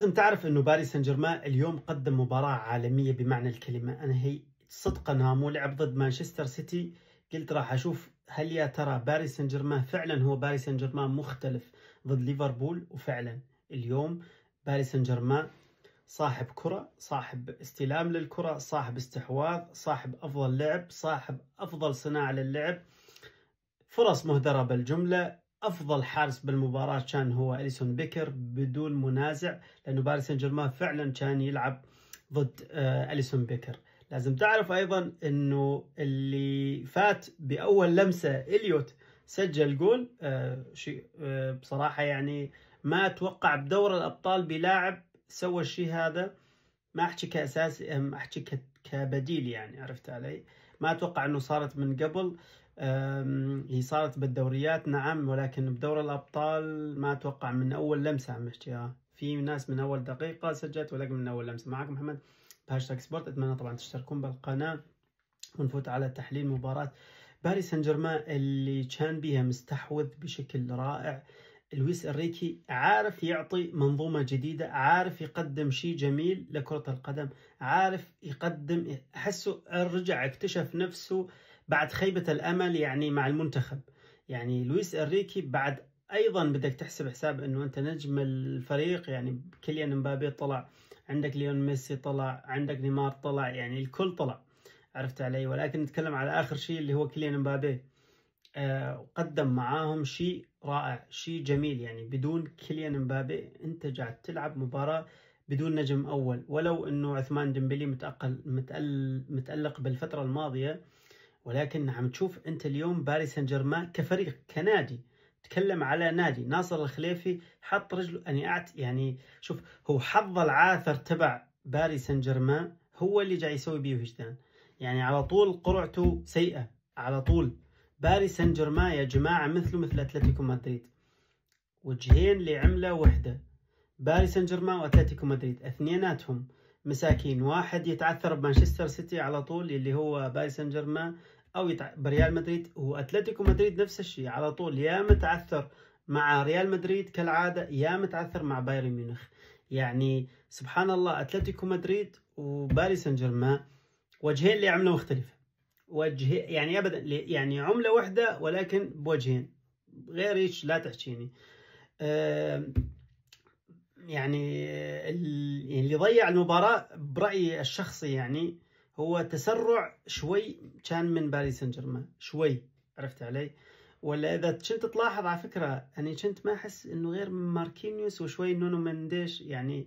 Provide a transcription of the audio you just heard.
لازم تعرف انه باريس سان جيرمان اليوم قدم مباراة عالمية بمعنى الكلمة. انا هي صدقا هو لعب ضد مانشستر سيتي. قلت راح اشوف هل يا ترى باريس سان جيرمان فعلا هو باريس سان جيرمان مختلف ضد ليفربول. وفعلا اليوم باريس سان جيرمان صاحب كرة، صاحب استلام للكرة، صاحب استحواذ، صاحب افضل لعب، صاحب افضل صناعة للعب، فرص مهدرة بالجملة. أفضل حارس بالمباراة كان هو أليسون بيكر بدون منازع، لأنه باريس سان جيرمان فعلا كان يلعب ضد أليسون بيكر. لازم تعرف أيضا أنه اللي فات بأول لمسة إليوت سجل جول. شيء بصراحة يعني ما أتوقع بدور الأبطال بلاعب سوى الشيء هذا. ما أحكي كأساسي، أحكي كبديل، يعني عرفت علي. ما أتوقع أنه صارت من قبل. هي صارت بالدوريات نعم، ولكن بدور الأبطال ما أتوقع من أول لمسة. عم أحكيها في ناس من أول دقيقة سجلت، ولكن من أول لمسة. معكم محمد بهاشتاج سبورت. أتمنى طبعا تشتركون بالقناة ونفوت على تحليل مباراة باريس سان جيرمان اللي كان بيها مستحوذ بشكل رائع. لويس انريكي عارف يعطي منظومة جديدة، عارف يقدم شيء جميل لكرة القدم، عارف يقدم. أحسه رجع اكتشف نفسه بعد خيبة الأمل يعني مع المنتخب. يعني لويس انريكي بعد أيضا بدك تحسب حساب أنه أنت نجم الفريق. يعني كيليان مبابي طلع، عندك ليون ميسي طلع، عندك نيمار طلع، يعني الكل طلع، عرفت علي. ولكن نتكلم على آخر شيء اللي هو كيليان مبابي. قدم معاهم شيء رائع، شيء جميل. يعني بدون كيليان مبابي انت قاعد تلعب مباراة بدون نجم اول. ولو انه عثمان ديمبلي متألق بالفترة الماضية، ولكن عم تشوف انت اليوم باريس سان جيرمان كفريق كنادي. تكلم على نادي ناصر الخليفي حط رجله. يعني شوف، هو حظ العاثر تبع باريس سان جيرمان هو اللي جاي يسوي بيه وجدان. يعني على طول قرعته سيئة على طول. باريس سان جيرمان يا جماعة مثله مثل اتلتيكو مدريد، وجهين لعملة وحدة. باريس سان جيرمان واتلتيكو مدريد اثنيناتهم مساكين. واحد يتعثر بمانشستر سيتي على طول اللي هو باريس سان جيرمان، او بريال مدريد. واتلتيكو مدريد نفس الشيء على طول، يا متعثر مع ريال مدريد كالعادة، يا متعثر مع بايرن ميونخ. يعني سبحان الله، اتلتيكو مدريد وباريس سان جيرمان وجهين لعملة مختلفة. وجه يعني ابدا، يعني عملة واحدة ولكن بوجهين. غير هيك لا تحكيني. يعني اللي ضيع المباراة برأيي الشخصي يعني هو تسرع شوي كان من باريس سان جيرمان شوي، عرفت علي. ولا اذا كنت تلاحظ على فكرة، انا كنت ما احس انه غير ماركينيوس وشوي نونو مندش يعني